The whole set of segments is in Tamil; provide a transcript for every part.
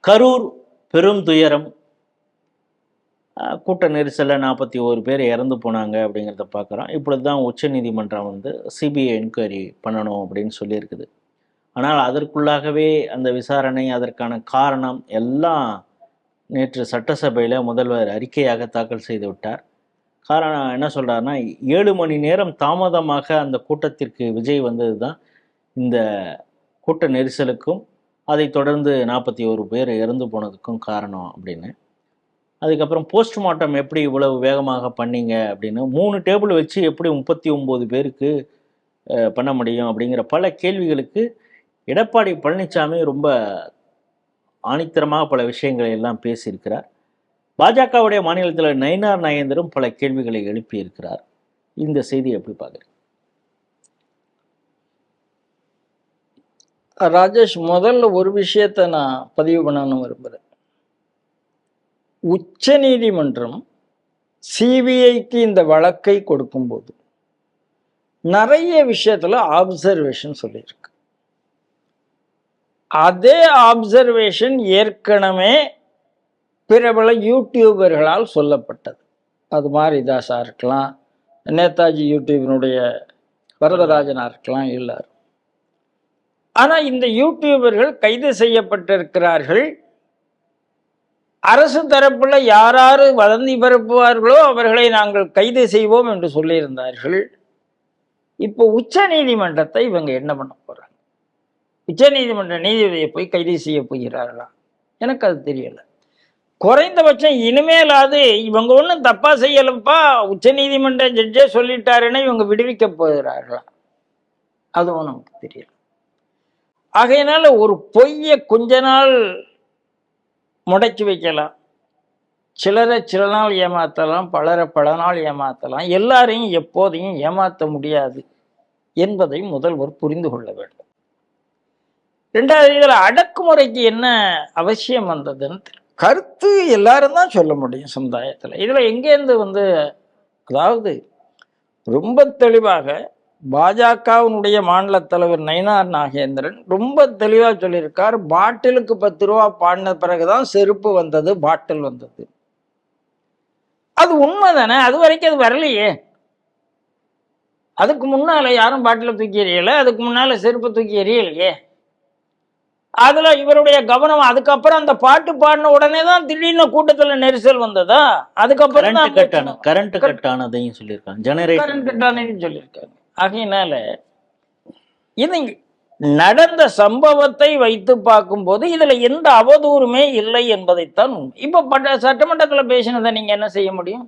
கரூர் பெரும் துயரம். கூட்ட நெரிசலில் 41 பேர் இறந்து போனாங்க அப்படிங்கிறத பார்க்குறோம். இப்படி தான் உச்சநீதிமன்றம் சிபிஐ என்கொயரி பண்ணணும் அப்படின்னு சொல்லியிருக்குது. ஆனால் அதற்குள்ளாகவே அந்த விசாரணை, அதற்கான காரணம் எல்லாம் நேற்று சட்டசபையில் முதல்வர் அறிக்கையாக தாக்கல் செய்து விட்டார். காரணம் என்ன சொல்கிறாருன்னா, 7 மணி நேரம் தாமதமாக அந்த கூட்டத்திற்கு விஜய் வந்தது தான் இந்த கூட்ட நெரிசலுக்கும் அதை தொடர்ந்து 41 பேர் இறந்து போனதுக்கும் காரணம் அப்படின்னு. அதுக்கப்புறம் போஸ்ட்மார்ட்டம் எப்படி இவ்வளவு வேகமாக பண்ணீங்க அப்படின்னு, 3 டேபிள் வச்சு எப்படி 39 பேருக்கு பண்ண முடியும் அப்படிங்கிற பல கேள்விகளுக்கு எடப்பாடி பழனிசாமி ரொம்ப ஆணித்தரமாக பல விஷயங்களை எல்லாம் பேசியிருக்கிறார். பாஜகவுடைய மாநிலத்தில் நயினார் நாகேந்திரன் பல கேள்விகளை எழுப்பியிருக்கிறார். இந்த செய்தி எப்படி பார்க்குறீங்க ராஜேஷ்? முதல்ல ஒரு விஷயத்தை நான் பதிவு பண்ணணும்னு விரும்புகிறேன். உச்ச நீதிமன்றம் சிபிஐக்கு இந்த வழக்கை கொடுக்கும்போது நிறைய விஷயத்துல ஆப்சர்வேஷன் சொல்லியிருக்கு. அதே ஆப்சர்வேஷன் ஏற்கனவே பிரபல யூடியூபர்களால் சொல்லப்பட்டது. அது மாரிதாஸா இருக்கலாம், நேதாஜி யூடியூபினுடைய வரதராஜனா இருக்கலாம், எல்லாரும். ஆனா இந்த யூடியூபர்கள் கைது செய்யப்பட்டிருக்கிறார்கள். அரசு தரப்புல யாராரு வதந்தி பரப்புவார்களோ அவர்களை நாங்கள் கைது செய்வோம் என்று சொல்லியிருந்தார்கள். இப்போ உச்ச நீதிமன்றத்தை இவங்க என்ன பண்ண போறாங்க? உச்ச நீதிமன்ற நீதிபதியை போய் கைது செய்ய போகிறார்களா? எனக்கு அது தெரியல. குறைந்தபட்சம் இனிமேலாவது இவங்க ஒன்றும் தப்பா செய்யலப்பா, உச்ச நீதிமன்ற ஜட்ஜே சொல்லிட்டாருன்னு இவங்க விடுவிக்க போகிறார்களா? அதுவும் நமக்கு தெரியல. ஆகையினால ஒரு பொய்யை கொஞ்ச நாள் முடக்கி வைக்கலாம், சிலரை சில நாள் ஏமாற்றலாம், பலரை பல நாள் ஏமாற்றலாம், எல்லாரையும் எப்போதையும் ஏமாற்ற முடியாது என்பதை முதல்வர் புரிந்து கொள்ள வேண்டும். ரெண்டாவது, இதில் அடக்குமுறைக்கு என்ன அவசியம் வந்ததுன்னு கருத்து எல்லாரும் தான் சொல்ல முடியும் சமுதாயத்தில். இதில் எங்கேருந்து அதாவது ரொம்ப தெளிவாக பாஜகவினுடைய மாநில தலைவர் நயினார் நாகேந்திரன் ரொம்ப தெளிவாக சொல்லியிருக்கார். பாட்டிலுக்கு 10 ரூபா பாடின பிறகுதான் செருப்பு வந்தது, பாட்டில் வந்தது. அது உண்மை தானே? அது வரைக்கும் அது வரலையே. அதுக்கு முன்னால யாரும் பாட்டில தூக்கி எறியல, அதுக்கு முன்னால செருப்பு தூக்கி எறியலையே. அதுல இவருடைய கவனம் அதுக்கப்புறம் அந்த பாட்டு பாடின உடனே தான் திடீர்னு கூட்டத்துல நெரிசல் வந்ததா? அதுக்கப்புறம் கரண்ட் கட் ஆனதையும் சொல்லியிருக்காங்க, ஜெனரேட்டர் கரண்ட் கட் ஆனதையும் சொல்லியிருக்காங்க. ஆகையினால இது நடந்த சம்பவத்தை வைத்து பார்க்கும்போது இதுல எந்த அவதூறுமே இல்லை என்பதைத்தான் உண்மை. இப்ப சட்டமன்றத்துல பேசினதை நீங்க என்ன செய்ய முடியும்?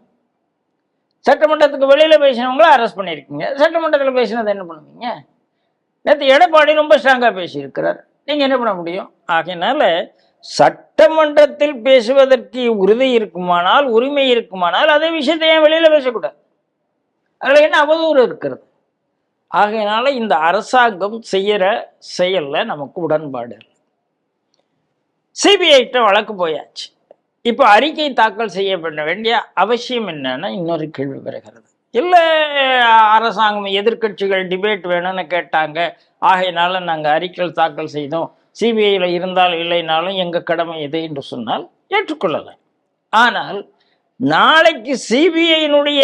சட்டமன்றத்துக்கு வெளியில பேசினவங்கள அரெஸ்ட் பண்ணிருக்கீங்க, சட்டமன்றத்துல பேசினதை என்ன பண்ணுவீங்க? நேற்று எடப்பாடி ரொம்ப ஸ்ட்ராங்கா பேசியிருக்கிறார், நீங்க என்ன பண்ண முடியும்? ஆகையினால சட்டமன்றத்தில் பேசுவதற்கு உறுதி இருக்குமானால், உரிமை இருக்குமானால் அதே விஷயத்தை ஏன் வெளியில பேசக்கூடாது? அதுல என்ன அவதூறு இருக்கிறது? ஆகையினால இந்த அரசாங்கம் செய்யற செயல்ல நமக்கு உடன்பாடு. சிபிஐட்ட வழக்கு போயாச்சு. இப்ப அறிக்கை தாக்கல் செய்யப்பட வேண்டிய அவசியம் என்னன்னா இன்னொரு கேள்வி வருகிறது. இல்ல அரசாங்கம் எதிர்கட்சிகள் டிபேட் வேணும்னு கேட்டாங்க, ஆகையினால நாங்க அறிக்கை தாக்கல் செய்தோம், சிபிஐல இருந்தால் இல்லைனாலும் எங்க கடமை எது என்று சொன்னால் ஏற்றுக்கொள்ளலாம். ஆனால் நாளைக்கு சிபிஐனுடைய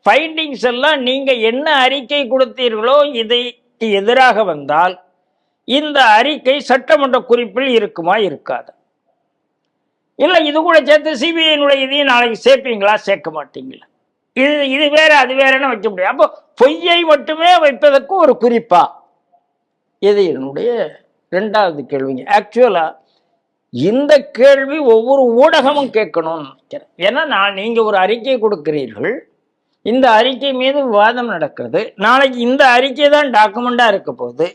ஃபைண்டிங்ஸ் எல்லாம் நீங்க என்ன அறிக்கை கொடுத்தீர்களோ இதைக்கு எதிராக வந்தால் இந்த அறிக்கை சட்டமன்ற குறிப்பில் இருக்குமா இருக்காது? இல்ல இது கூட சேர்த்து சிபிஐனுடைய இதையும் நாளைக்கு சேர்ப்பீங்களா சேர்க்க மாட்டீங்களா? இது வேற அது வேறன்னு வைக்க முடியாது. அப்போ பொய்யை மட்டுமே வைப்பதற்கு ஒரு குறிப்பா? இது என்னுடைய 2வது கேள்விங்க. ஆக்சுவலா இந்த கேள்வி ஒவ்வொரு ஊடகமும் கேட்கணும்னு நினைக்கிறேன். ஏன்னா நீங்க ஒரு அறிக்கை கொடுக்கிறீர்கள், இந்த அறிக்கை மீது விவாதம் நடக்கிறது, நாளைக்கு இந்த அறிக்கை தான் டாக்குமெண்டா இருக்க போகுது.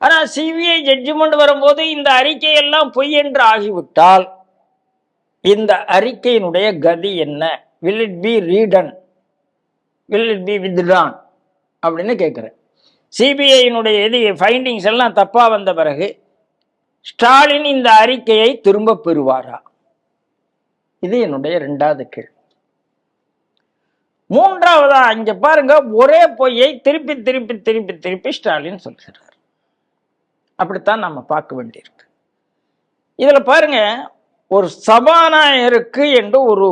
ஆனா சிபிஐ ஜட்ஜ்மெண்ட் வரும்போது இந்த அறிக்கையெல்லாம் பொய் என்று ஆகிவிட்டால் இந்த அறிக்கையினுடைய கதி என்ன? Will it be retained, will it be withdrawn அப்படின்னு கேட்குறேன். சிபிஐனுடைய ஃபைண்டிங்ஸ் எல்லாம் தப்பா வந்த பிறகு ஸ்டாலின் இந்த அறிக்கையை திரும்ப பெறுவாரா? இது என்னுடைய 2வது கேள்வி. 3வதா இங்க பாருங்க, ஒரே பொய்யை திருப்பி திருப்பி திருப்பி திருப்பி ஸ்டாலின் சொல்கிறார். அப்படித்தான் நம்ம பார்க்க வேண்டியிருக்கு. இதுல பாருங்க, ஒரு சபாநாயகருக்கு என்று ஒரு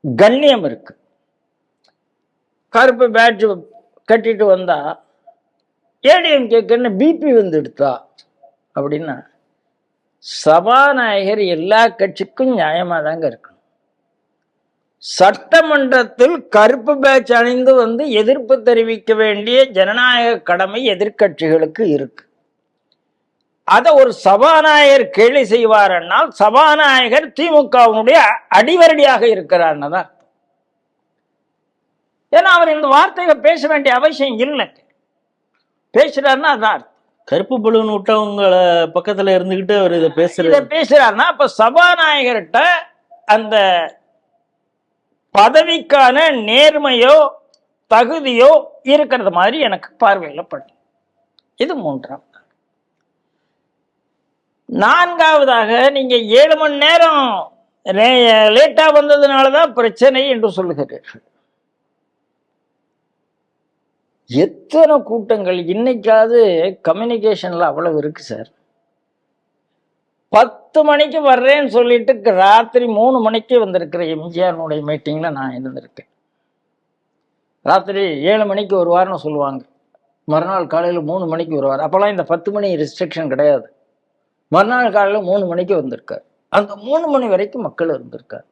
கண்ணியம் இருக்கு. கருப்பு பேட்ஜ் கட்டிட்டு வந்தா ஏடிஎம்கேக்கு பிபி வந்து எடுத்தா அப்படின்னா, சபாநாயகர் எல்லா கட்சிக்கும் நியாயமா தாங்க இருக்கணும். சட்டமன்றத்தில் கருப்பு பேட்ச் அணிந்து வந்து எதிர்ப்பு தெரிவிக்க வேண்டிய ஜனநாயக கடமை எதிர்கட்சிகளுக்கு இருக்கு. அத ஒரு சபாநாயகர் கேலி செய்வார்னால் சபாநாயகர் திமுகவுடைய அடிவரடியாக இருக்கிறார்னு தான். ஏன்னா அவர் இந்த வார்த்தைகள் பேச வேண்டிய அவசியம் இல்லை. பேசுறாருன்னா அதான் கருப்பு பலூன் விட்டவங்கள பக்கத்துல இருந்துகிட்டு அவர் இதை பேசுறாருன்னா அப்ப சபாநாயகர்கிட்ட அந்த பதவிக்கான நேர்மையோ தகுதியோ இருக்கிறது மாதிரி எனக்கு பார்வையில் படும். இது மூன்றாம். நான்காவதாக, நீங்க 7 மணி நேரம் லேட்டா வந்ததுனாலதான் பிரச்சனை என்று சொல்லுகிறீர்கள். எத்தனை கூட்டங்கள் இன்னைக்காவது கம்யூனிகேஷன்ல அவ்வளவு இருக்கு சார். 10 மணிக்கு வர்றேன்னு சொல்லிட்டு ராத்திரி 3 மணிக்கு வந்திருக்கிற எம்ஜிஆருடைய மீட்டிங்ல நான் இருந்திருக்கேன். ராத்திரி 7 மணிக்கு வருவார்னு சொல்லுவாங்க, மறுநாள் காலையில 3 மணிக்கு வருவார். அப்பெல்லாம் இந்த 10 மணி ரெஸ்ட்ரிக்ஷன் கிடையாது. மறுநாள் காலையில 3 மணிக்கு வந்திருக்கார். அந்த 3 மணி வரைக்கும் மக்கள் இருந்திருக்கார்.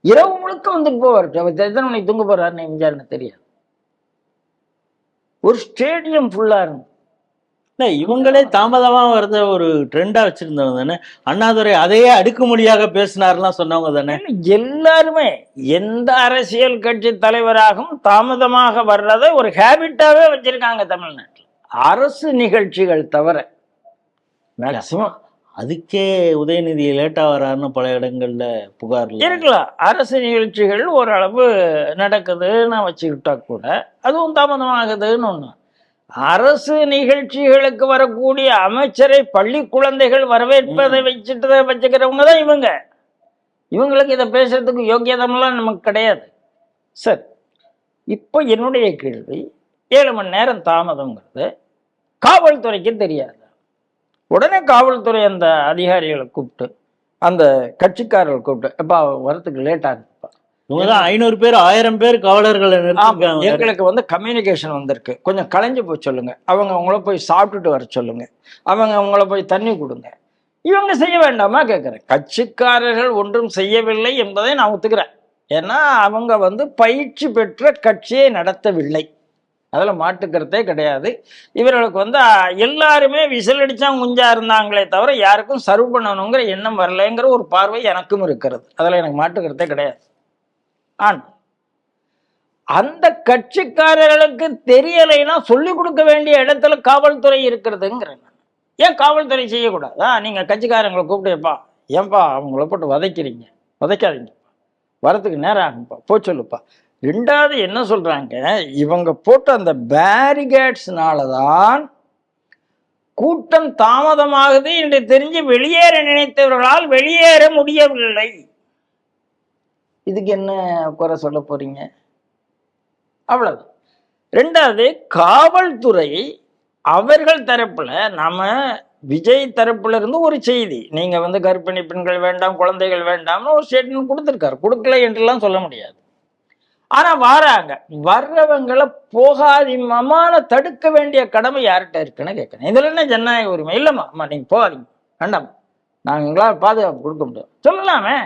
இரவு முழுக்க வந்துட்டு போவார். எத்தனை மணிக்கு தூங்க போறாருன்னு எம்ஜிஆர்னு தெரியாது. ஒரு ஸ்டேடியம் ஃபுல்லா இருந்து இவங்களே தாமதமா வரத ஒரு ட்ரெண்டா வச்சிருந்தவங்க தானே. அண்ணாதுரை அதையே அடுக்குமொழியாக பேசினார்லாம் சொன்னவங்க தானே. எல்லாருமே எந்த அரசியல் கட்சி தலைவராகவும் தாமதமாக வர்றதை ஒரு ஹேபிட்டாவே வச்சிருக்காங்க தமிழ்நாட்டில். அரசு நிகழ்ச்சிகள் தவிர மேக்சிமம். அதுக்கே உதயநிதி லேட்டா வராருன்னு பல இடங்கள்ல புகார் இருக்கலாம். அரசு நிகழ்ச்சிகள் ஓரளவு நடக்குதுன்னு வச்சுக்கிட்டா கூட அதுவும் தாமதமாகுதுன்னு ஒண்ணு. அரசு நிகழ்ச்சிகளுக்கு வரக்கூடிய அமைச்சரை பள்ளி குழந்தைகள் வரவேற்பதை வச்சுக்கிறவங்க தான் இவங்க. இவங்களுக்கு இதை பேசுறதுக்கு யோக்கியதமெல்லாம் நமக்கு கிடையாது. சரி, இப்போ என்னுடைய கேள்வி, 7 மணி நேரம் தாமதங்கிறது காவல்துறைக்கு தெரியாது. உடனே காவல்துறை அந்த அதிகாரிகளை கூப்பிட்டு, அந்த கட்சிக்காரர்களை கூப்பிட்டு, எப்பா வரத்துக்கு லேட் ஆகுதுப்பா, 500 பேர் 1000 பேர் காவலர்களை எங்களுக்கு கம்யூனிகேஷன் வந்திருக்கு, கொஞ்சம் கலைஞ்சு போய் சொல்லுங்க, அவங்க அவங்கள போய் சாப்பிட்டுட்டு வர சொல்லுங்க, அவங்க அவங்கள போய் தண்ணி கொடுங்க. இவங்க செய்ய வேண்டாமா கேட்குறேன். கட்சிக்காரர்கள் ஒன்றும் செய்யவில்லை என்பதை நான் ஒத்துக்கிறேன். ஏன்னா அவங்க பயிற்சி பெற்ற கட்சியை நடத்தவில்லை, அதில் மாட்டுக்கிறதே கிடையாது. இவர்களுக்கு எல்லாருமே விசிலடிச்சா குஞ்சா இருந்தாங்களே தவிர யாருக்கும் சர்வ் பண்ணணுங்கிற எண்ணம் வரலைங்கிற ஒரு பார்வை எனக்கும் இருக்கிறது. அதில் எனக்கு மாட்டுக்கிறதே கிடையாது. ஆனால் அந்த கட்சிக்காரர்களுக்கு தெரியலைன்னா சொல்லிக் கொடுக்க வேண்டிய இடத்துல காவல்துறை இருக்கிறதுங்கிறேன். ஏன் காவல்துறை செய்யக்கூடாதா? நீங்கள் கட்சிக்காரங்களை கூப்பிட்டேப்பா, ஏன்பா அவங்கள போட்டு வதைக்காதீங்க, வரத்துக்கு நேரம் ஆகும்ப்பா, போய் சொல்லுப்பா. ரெண்டாவது என்ன சொல்றாங்க, இவங்க போட்ட அந்த பேரிகேட்ஸ்னாலதான் கூட்டம் தாமதமாகுது என்று தெரிஞ்சு வெளியேற நினைத்தவர்களால் வெளியேற முடியவில்லை. இதுக்கு என்ன குறை சொல்ல போறீங்க? அவ்வளவு. ரெண்டாவது, காவல்துறை அவர்கள் தரப்புல, நாம விஜய் தரப்புல இருந்து ஒரு செய்தி, நீங்க கர்ப்பிணி பெண்கள் வேண்டாம், குழந்தைகள் வேண்டாம்னு ஒரு ஸ்டேட்மெண்ட் கொடுத்துருக்காரு. கொடுக்கல என்றெல்லாம் சொல்ல முடியாது. ஆனா வர்றவங்களை போகாதிமான தடுக்க வேண்டிய கடமை யார்கிட்ட இருக்குன்னு கேட்கணும். இதுல என்ன ஜனநாயக உரிமை? இல்லம்மா, அம்மா நீங்க போகாதீங்க, வேண்டாம், நாங்க எங்களால் பாதுகாப்பு கொடுக்க முடியாது சொல்லலாமே.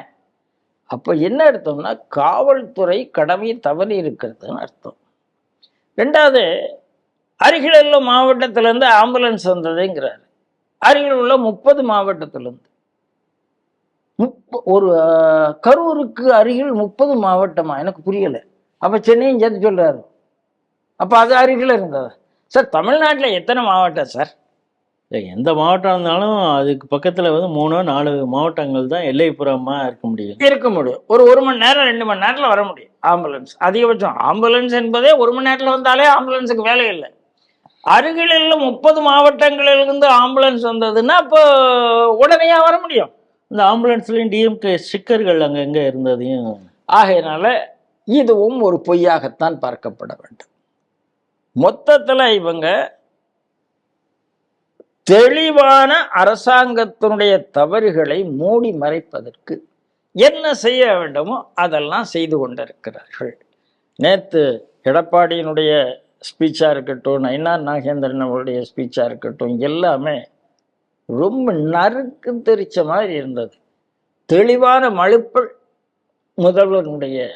அப்ப என்ன அர்த்தம்னா, காவல்துறை கடமை தவறி இருக்கிறதுன்னு அர்த்தம். ரெண்டாவது, அருகில் உள்ள மாவட்டத்திலிருந்து ஆம்புலன்ஸ் வந்ததுங்கிறாரு. அருகில் உள்ள 30 மாவட்டத்திலிருந்து, ஒரு கரூருக்கு அருகில் 30 மாவட்டமா? எனக்கு புரியல. அப்ப சென்னையும் சேர்த்து சொல்றாரு. அப்ப அது அருகில் இருந்ததா சார்? தமிழ்நாட்டில் எத்தனை மாவட்டம் சார்? எந்த மாவட்டம் இருந்தாலும் அதுக்கு பக்கத்துல 3-4 மாவட்டங்கள் தான் எல்லைப்புறமா இருக்க முடியும். ஒரு மணி நேரம் 2 மணி நேரத்துல வர முடியும் ஆம்புலன்ஸ். அதிகபட்சம் ஆம்புலன்ஸ் என்பதே 1 மணி நேரத்துல வந்தாலே ஆம்புலன்ஸுக்கு வேலை இல்லை. அருகில் 30 மாவட்டங்களிலிருந்து ஆம்புலன்ஸ் வந்ததுன்னா அப்போ உடனே வர முடியும். இந்த ஆம்புலன்ஸ்லயும் டிஎம்கே ஸ்டிக்கர்கள் அங்கங்க இருந்ததையும், ஆகையினால இதுவும் ஒரு பொய்யாகத்தான் பார்க்கப்பட வேண்டும். மொத்தத்துல இவங்க தெளிவான அரசாங்கத்தினுடைய தவறுகளை மூடி மறைப்பதற்கு என்ன செய்ய வேண்டுமோ அதெல்லாம் செய்து கொண்டிருக்கிறார்கள். நேற்று எடப்பாடியினுடைய ஸ்பீச்சாக இருக்கட்டும், நயினார் நாகேந்திரன் அவருடைய ஸ்பீச்சாக இருக்கட்டும், எல்லாமே ரொம்ப நறுக்கு தெரிச்ச மாதிரி இருந்தது. தெளிவான மழுப்பல் முதல்வனுடைய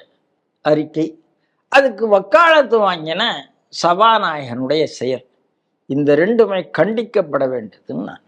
அறிக்கை, அதுக்கு வக்காலத்து வாங்கின சபாநாயகனுடைய செயல், இந்த ரெண்டுமே கண்டிக்கப்பட வேண்டியதுன்னு நான்